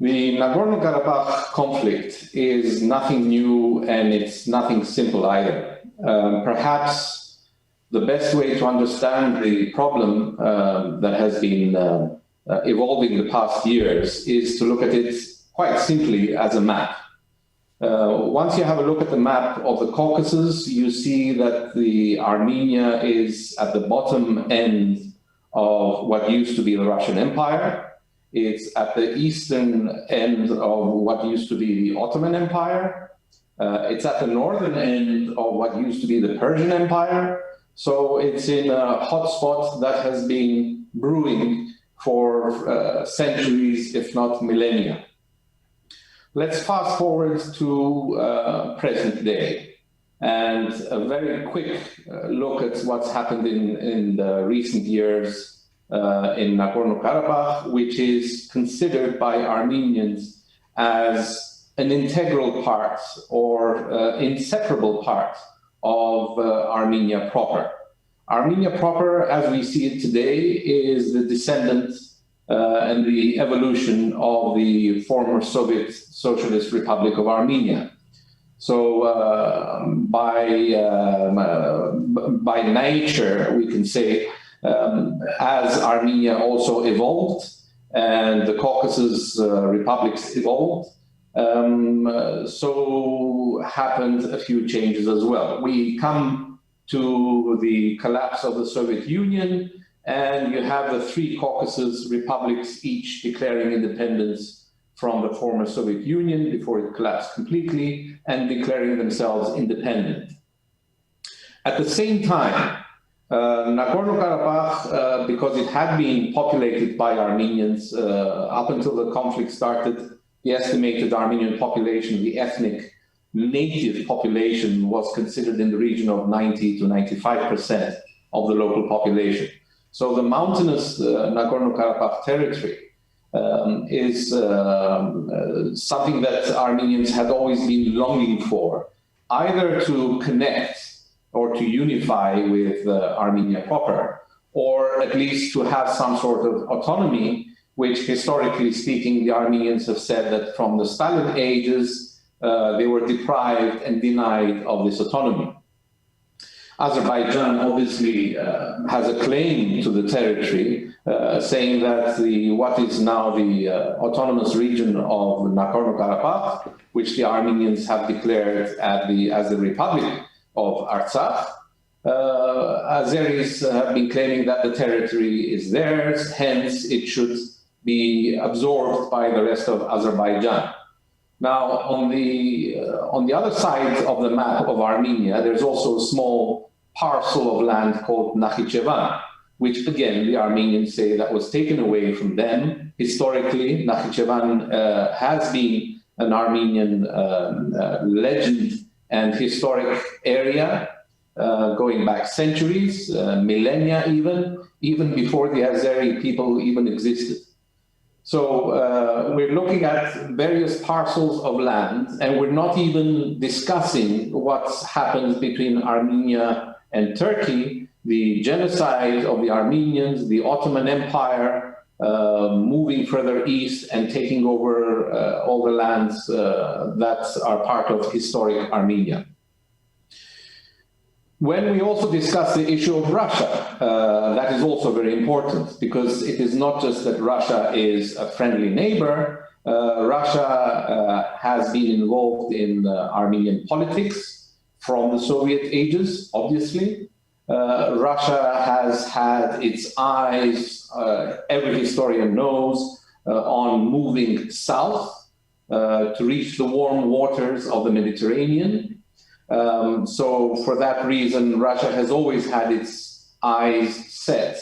The Nagorno-Karabakh conflict is nothing new and it's nothing simple either. Perhaps the best way to understand the problem that has been evolving the past years is to look at it quite simply as a map. Once you have a look at the map of the Caucasus, you see that the Armenia is at the bottom end of what used to be the Russian Empire. It's at the eastern end of what used to be the Ottoman Empire. It's at the northern end of what used to be the Persian Empire. So it's in a hotspot that has been brewing for centuries, if not millennia. Let's fast forward to present day and a very quick look at what's happened in the recent years in Nagorno-Karabakh, which is considered by Armenians as an integral part or inseparable part of Armenia proper. Armenia proper, as we see it today, is the descendant and the evolution of the former Soviet Socialist Republic of Armenia. So by nature, we can say, as Armenia also evolved and the Caucasus republics evolved, so happened a few changes as well. We come to the collapse of the Soviet Union, and you have the three Caucasus republics each declaring independence from the former Soviet Union before it collapsed completely and declaring themselves independent. At the same time, Nagorno-Karabakh, because it had been populated by Armenians up until the conflict started, the estimated Armenian population, the ethnic native population, was considered in the region of 90 to 95% of the local population. So the mountainous Nagorno-Karabakh territory is something that Armenians had always been longing for, either to connect or to unify with Armenia proper, or at least to have some sort of autonomy, which historically speaking, the Armenians have said that from the Stalin ages, they were deprived and denied of this autonomy. Azerbaijan obviously has a claim to the territory, saying that what is now the autonomous region of Nagorno-Karabakh, which the Armenians have declared as the Republic of Artsakh, Azeris have been claiming that the territory is theirs, hence it should be absorbed by the rest of Azerbaijan. Now, on the other side of the map of Armenia, there's also a small parcel of land called Nakhichevan, which again, the Armenians say that was taken away from them. Historically, Nakhichevan has been an Armenian legend and historic area going back centuries, millennia even before the Azeri people even existed. So we're looking at various parcels of land, and we're not even discussing what's happened between Armenia and Turkey, the genocide of the Armenians, the Ottoman Empire, moving further east and taking over all the lands that are part of historic Armenia. When we also discuss the issue of Russia, that is also very important, because it is not just that Russia is a friendly neighbor. Russia has been involved in Armenian politics from the Soviet ages, obviously. Russia has had its eyes, every historian knows, on moving south to reach the warm waters of the Mediterranean. So for that reason, Russia has always had its eyes set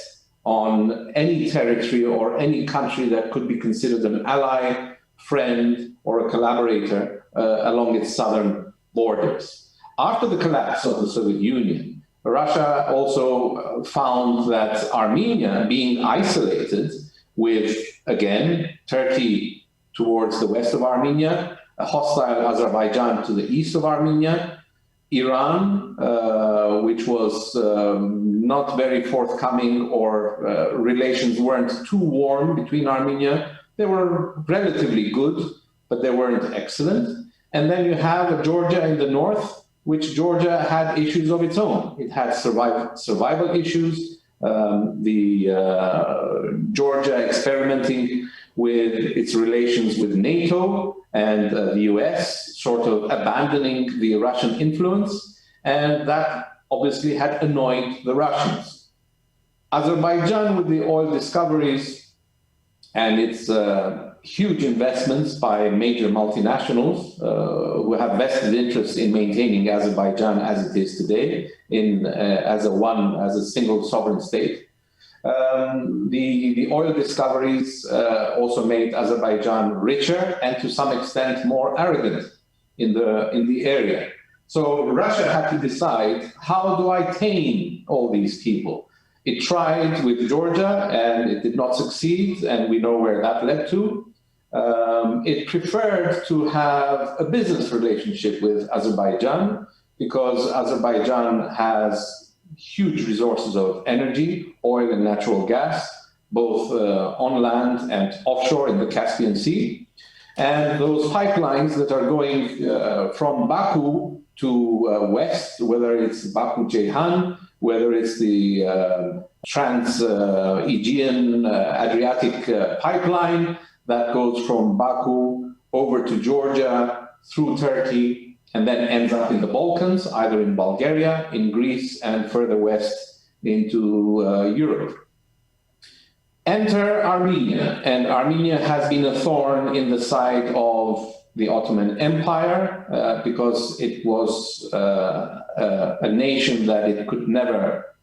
on any territory or any country that could be considered an ally, friend, or a collaborator along its southern borders. After the collapse of the Soviet Union, Russia also found that Armenia, being isolated with, again, Turkey towards the west of Armenia, a hostile Azerbaijan to the east of Armenia, Iran, which was not very forthcoming, or relations weren't too warm between Armenia They were relatively good, but they weren't excellent. And then you have Georgia in the north, which Georgia had issues of its own. It had survival issues. Georgia experimenting with its relations with NATO and the US, sort of abandoning the Russian influence, and that obviously had annoyed the Russians. Azerbaijan, with the oil discoveries and its huge investments by major multinationals who have vested interest in maintaining Azerbaijan as it is today, as a single sovereign state. The oil discoveries also made Azerbaijan richer and to some extent more arrogant in the area. So Russia had to decide, how do I tame all these people? It tried with Georgia and it did not succeed, and we know where that led to. It preferred to have a business relationship with Azerbaijan because Azerbaijan has huge resources of energy, oil and natural gas, both on land and offshore in the Caspian Sea. And those pipelines that are going from Baku to west, whether it's Baku-Ceyhan, whether it's the Trans-Aegean Adriatic pipeline that goes from Baku over to Georgia, through Turkey, and then ends up in the Balkans, either in Bulgaria, in Greece, and further west into Europe. Enter Armenia, and Armenia has been a thorn in the side of the Ottoman Empire because it was a nation that it could never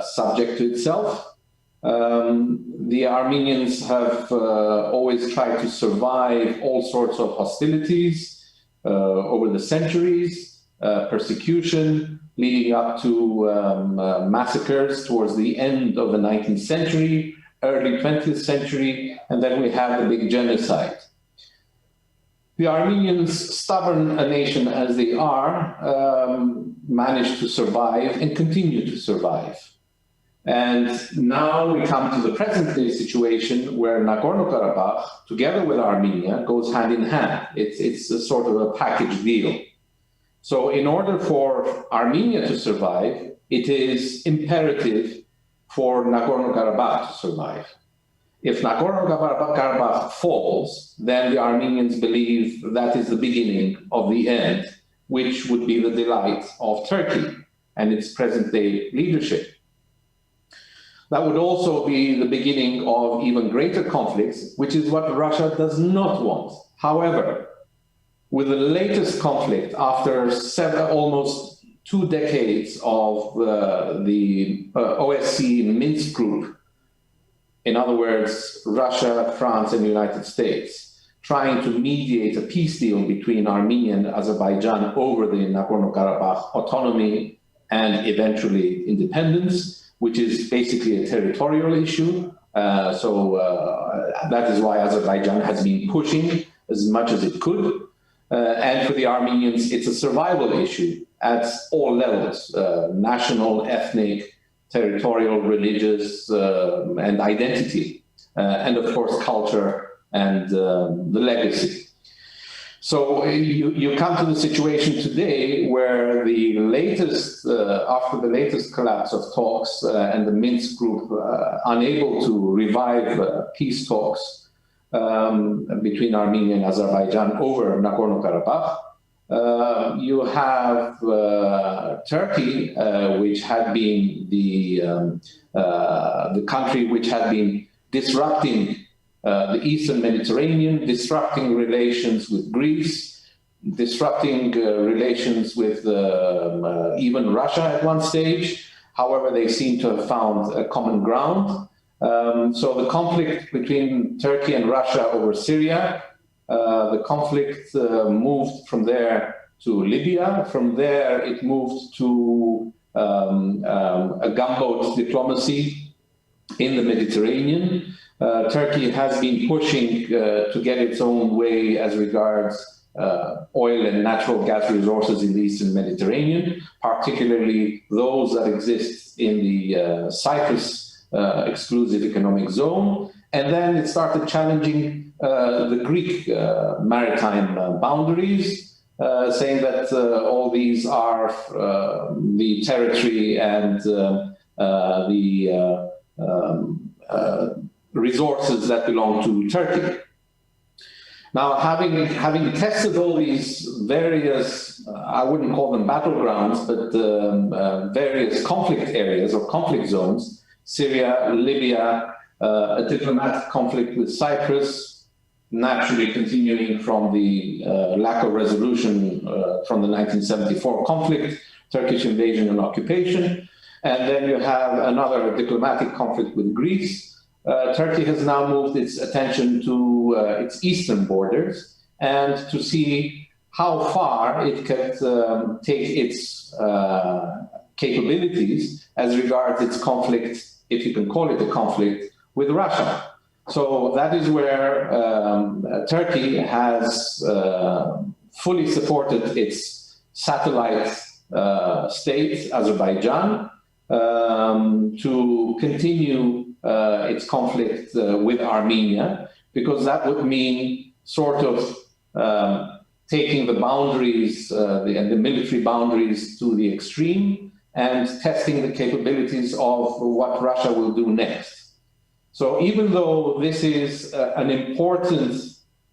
subject to itself. The Armenians have always tried to survive all sorts of hostilities over the centuries, persecution leading up to massacres towards the end of the 19th century, early 20th century, and then we have the big genocide. The Armenians, stubborn a nation as they are, managed to survive and continue to survive. And now we come to the present-day situation where Nagorno-Karabakh, together with Armenia, goes hand in hand. It's a sort of a package deal. So in order for Armenia to survive, it is imperative for Nagorno-Karabakh to survive. If Nagorno-Karabakh falls, then the Armenians believe that is the beginning of the end, which would be the delight of Turkey and its present-day leadership. That would also be the beginning of even greater conflicts, which is what Russia does not want. However, with the latest conflict, after almost 2 decades of the OSCE Minsk group, in other words, Russia, France, and the United States, trying to mediate a peace deal between Armenia and Azerbaijan over the Nagorno-Karabakh autonomy and eventually independence, which is basically a territorial issue. That is why Azerbaijan has been pushing as much as it could. And for the Armenians, it's a survival issue at all levels, national, ethnic, territorial, religious, and identity, and of course, culture and the legacy. So you come to the situation today where the latest, after the latest collapse of talks and the Minsk group unable to revive peace talks between Armenia and Azerbaijan over Nagorno-Karabakh, you have Turkey, which had been the country which had been disrupting the Eastern Mediterranean, disrupting relations with Greece, disrupting relations with even Russia at one stage. However, they seem to have found a common ground. So the conflict between Turkey and Russia over Syria, the conflict moved from there to Libya. From there, it moved to a gunboat diplomacy in the Mediterranean. Turkey has been pushing to get its own way as regards oil and natural gas resources in the Eastern Mediterranean, particularly those that exist in the Cyprus exclusive economic zone, And then it started challenging the Greek maritime boundaries, saying that all these are the territory and the resources that belong to Turkey. Now, having tested all these various, I wouldn't call them battlegrounds, but various conflict areas or conflict zones, Syria, Libya, a diplomatic conflict with Cyprus, naturally continuing from the lack of resolution from the 1974 conflict, Turkish invasion and occupation. And then you have another diplomatic conflict with Greece. Turkey has now moved its attention to its eastern borders and to see how far it can take its capabilities as regards its conflict, if you can call it a conflict, with Russia. So that is where Turkey has fully supported its satellite state, Azerbaijan, to continue its conflict with Armenia, because that would mean sort of taking the boundaries and the military boundaries to the extreme and testing the capabilities of what Russia will do next. So even though this is an important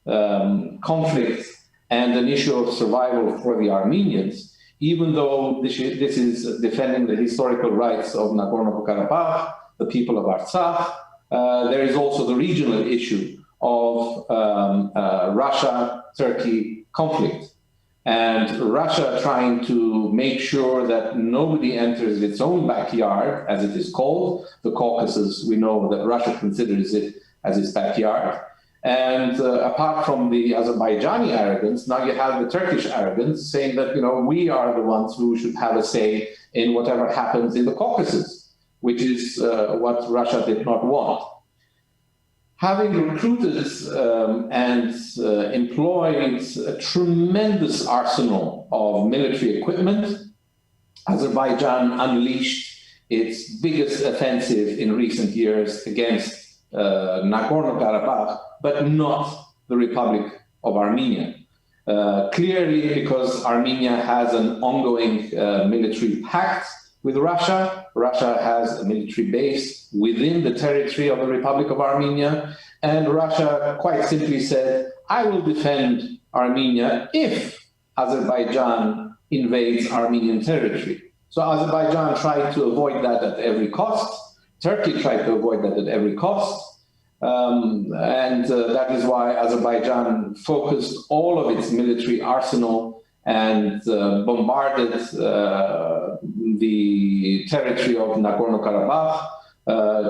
conflict and an issue of survival for the Armenians, even though this is defending the historical rights of Nagorno-Karabakh, the people of Artsakh, there is also the regional issue of Russia-Turkey conflict. And Russia trying to make sure that nobody enters its own backyard, as it is called. The Caucasus, we know that Russia considers it as its backyard. And apart from the Azerbaijani arrogance, now you have the Turkish arrogance saying that, you know, we are the ones who should have a say in whatever happens in the Caucasus, which is what Russia did not want. Having recruited and employed a tremendous arsenal of military equipment, Azerbaijan unleashed its biggest offensive in recent years against Nagorno-Karabakh, but not the Republic of Armenia. Clearly, because Armenia has an ongoing military pact with Russia. Russia has a military base within the territory of the Republic of Armenia, and Russia quite simply said, I will defend Armenia if Azerbaijan invades Armenian territory. So Azerbaijan tried to avoid that at every cost. Turkey tried to avoid that at every cost. That is why Azerbaijan focused all of its military arsenal and bombarded the territory of Nagorno-Karabakh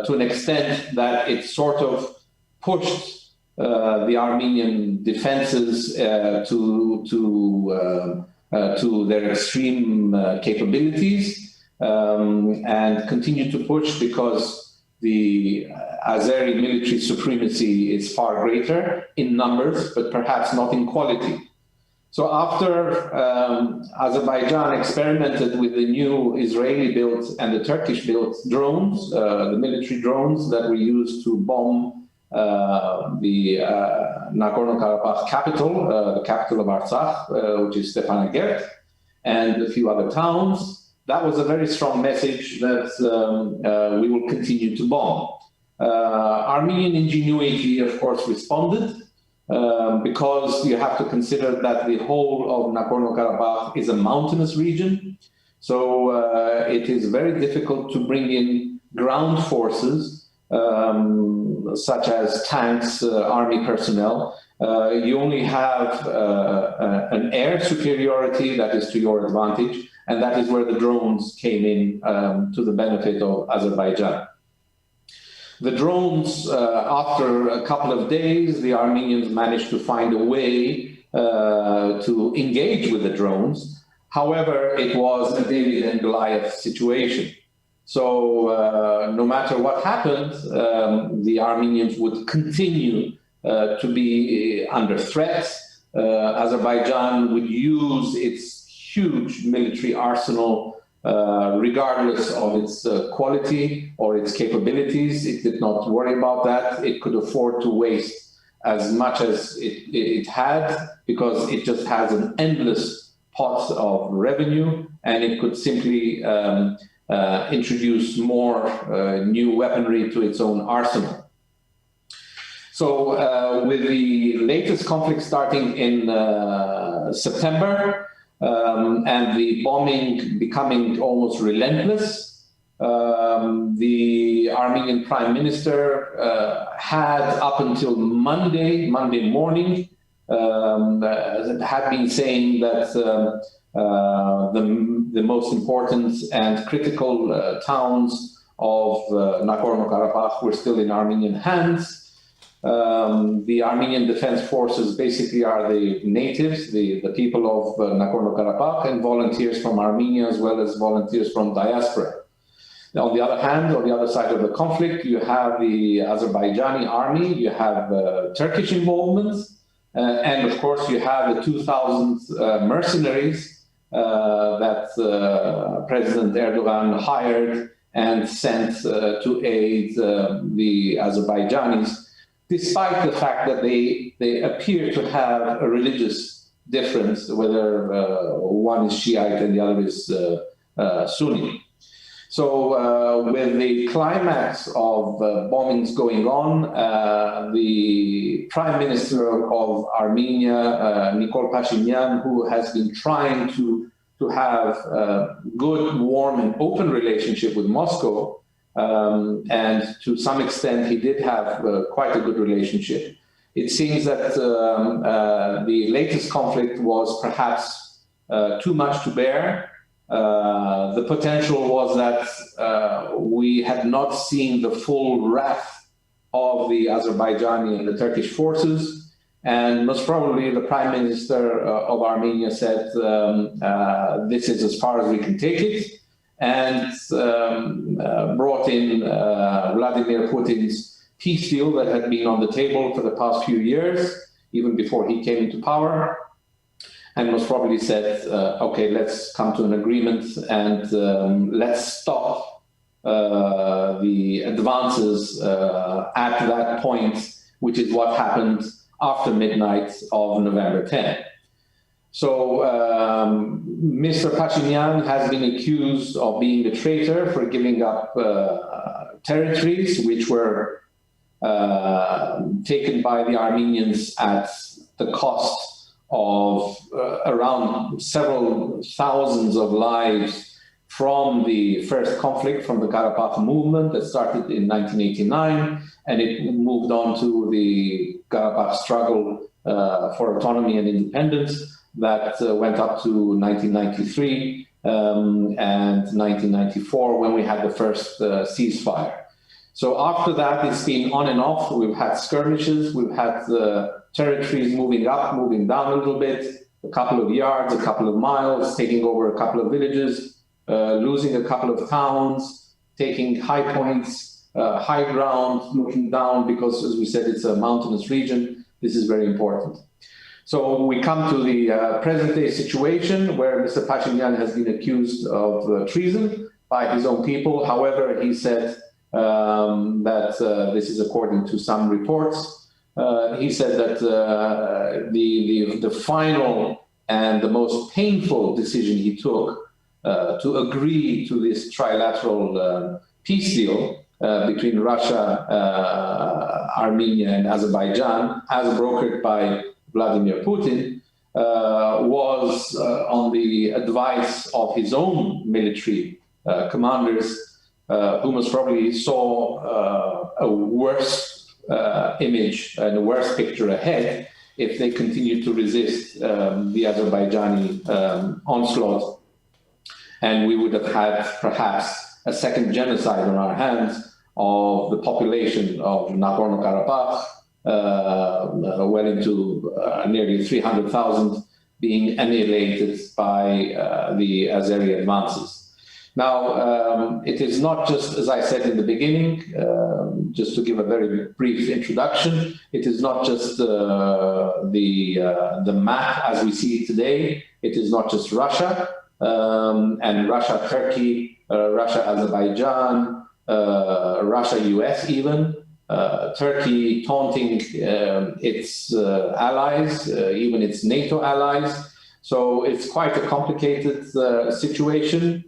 to an extent that it sort of pushed the Armenian defenses to their extreme capabilities and continued to push because the Azeri military supremacy is far greater in numbers, but perhaps not in quality. So after Azerbaijan experimented with the new Israeli-built and the Turkish-built drones, the military drones that were used to bomb the Nagorno-Karabakh capital, the capital of Artsakh, which is Stepanakert, and a few other towns, that was a very strong message that we will continue to bomb. Armenian ingenuity, of course, responded. Because you have to consider that the whole of Nagorno-Karabakh is a mountainous region. So it is very difficult to bring in ground forces, such as tanks, army personnel. You only have an air superiority that is to your advantage, and that is where the drones came in to the benefit of Azerbaijan. The drones, after a couple of days, the Armenians managed to find a way to engage with the drones. However, it was a David and Goliath situation. So no matter what happened, the Armenians would continue to be under threat. Azerbaijan would use its huge military arsenal regardless of its quality or its capabilities. It did not worry about that. It could afford to waste as much as it had, because it just has an endless pot of revenue, and it could simply introduce more new weaponry to its own arsenal. So with the latest conflict starting in September, and the bombing becoming almost relentless, the Armenian Prime Minister had, up until Monday morning, had been saying that the most important and critical towns of Nagorno-Karabakh were still in Armenian hands. The Armenian Defense Forces basically are the natives, the people of Nagorno-Karabakh, and volunteers from Armenia, as well as volunteers from diaspora. Now, on the other hand, on the other side of the conflict, you have the Azerbaijani army, you have Turkish involvement, and of course you have the 2,000 mercenaries that President Erdogan hired and sent to aid the Azerbaijanis, despite the fact that they appear to have a religious difference, whether one is Shiite and the other is Sunni. So with the climax of bombings going on, the Prime Minister of Armenia, Nikol Pashinyan, who has been trying to have a good, warm and open relationship with Moscow, and to some extent he did have quite a good relationship. It seems that the latest conflict was perhaps too much to bear. The potential was that we had not seen the full wrath of the Azerbaijani and the Turkish forces, and most probably the Prime Minister of Armenia said, this is as far as we can take it, and brought in Vladimir Putin's peace deal that had been on the table for the past few years, even before he came into power, and most probably said, okay, let's come to an agreement and let's stop the advances at that point, which is what happened after midnight of November 10. So Mr. Pashinyan has been accused of being a traitor for giving up territories which were taken by the Armenians at the cost of around several thousands of lives from the first conflict, from the Karabakh movement that started in 1989, and it moved on to the Karabakh struggle for autonomy and independence that went up to 1993 and 1994, when we had the first ceasefire. So after that, it's been on and off. We've had skirmishes, we've had territories moving up, moving down a little bit, a couple of yards, a couple of miles, taking over a couple of villages, losing a couple of towns, taking high points, high ground, looking down, because as we said, it's a mountainous region. This is very important. So we come to the present day situation where Mr. Pashinyan has been accused of treason by his own people. However, he said that this is according to some reports. He said that the final and the most painful decision he took to agree to this trilateral peace deal between Russia, Armenia, and Azerbaijan, as brokered by Vladimir Putin, was on the advice of his own military commanders, who most probably saw a worse image and a worse picture ahead if they continued to resist the Azerbaijani onslaught. And we would have had perhaps a second genocide on our hands of the population of Nagorno-Karabakh, well into nearly 300,000 being annihilated by the Azeri advances. Now, it is not just, as I said in the beginning, just to give a very brief introduction, it is not just the map as we see it today. It is not just Russia. and Russia, Turkey, Russia, Azerbaijan, Russia, US even, Turkey taunting its allies, even its NATO allies. So it's quite a complicated situation.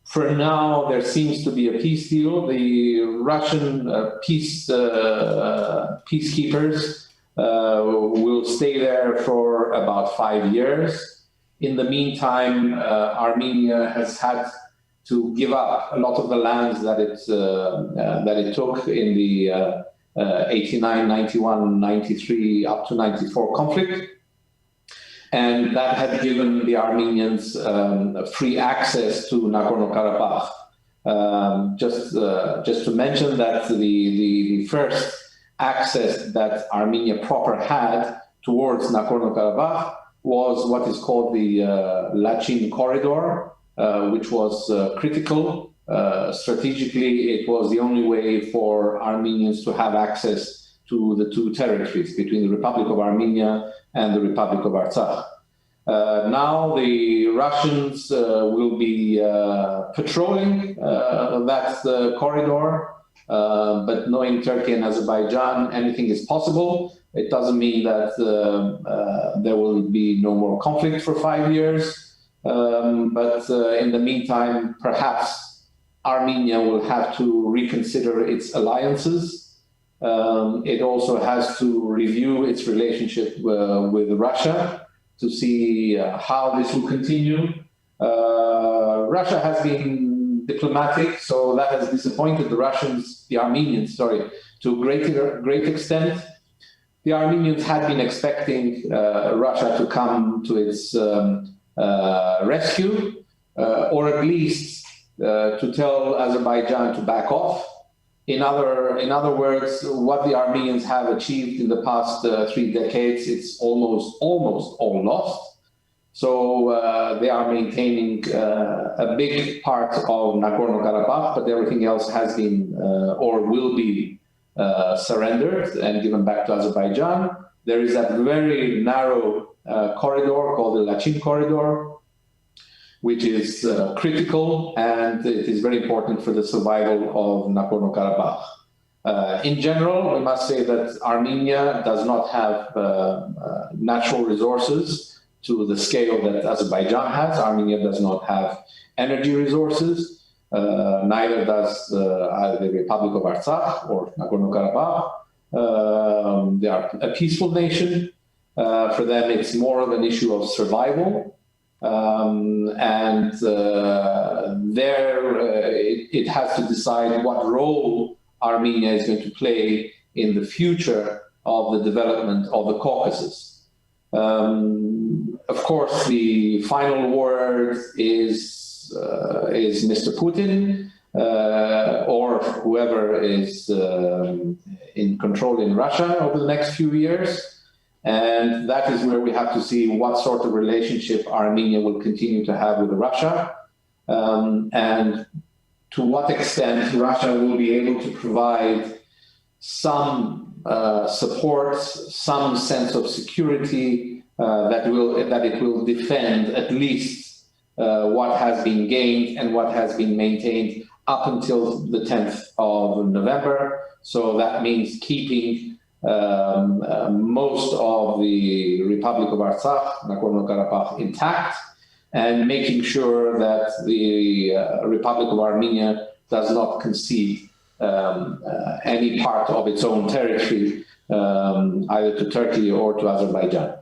For now, there seems to be a peace deal. The Russian peacekeepers will stay there for about 5 years. In the meantime, Armenia has had to give up a lot of the lands that it took in the 89, 91, 93, up to 94 conflict. And that had given the Armenians free access to Nagorno-Karabakh. Just to mention that the first access that Armenia proper had towards Nagorno-Karabakh was what is called the Lachin corridor, which was critical. Strategically, it was the only way for Armenians to have access to the two territories between the Republic of Armenia and the Republic of Artsakh. Now the Russians will be patrolling that corridor, but knowing Turkey and Azerbaijan, anything is possible. It doesn't mean that there will be no more conflict for 5 years, but in the meantime, perhaps Armenia will have to reconsider its alliances. It also has to review its relationship with Russia to see how this will continue. Russia has been diplomatic, so that has disappointed the Armenians, to a great extent. The Armenians had been expecting Russia to come to its rescue, or at least to tell Azerbaijan to back off. In other words, what the Armenians have achieved in the past 3 decades, it's almost all lost. So they are maintaining a big part of Nagorno-Karabakh, but everything else has been or will be surrendered and given back to Azerbaijan. There is that very narrow corridor called the Lachin corridor, which is critical, and it is very important for the survival of Nagorno-Karabakh. In general, we must say that Armenia does not have natural resources to the scale that Azerbaijan has. Armenia does not have energy resources, neither does the Republic of Artsakh or Nagorno-Karabakh. They are a peaceful nation. For them, it's more of an issue of survival. It has to decide what role Armenia is going to play in the future of the development of the Caucasus. Of course, the final word is Mr. Putin or whoever is in control in Russia over the next few years. And that is where we have to see what sort of relationship Armenia will continue to have with Russia, and to what extent Russia will be able to provide some support, some sense of security that it will defend at least what has been gained and what has been maintained up until the 10th of November. So that means keeping most of the Republic of Artsakh, Nagorno-Karabakh, intact, and making sure that the Republic of Armenia does not concede any part of its own territory either to Turkey or to Azerbaijan.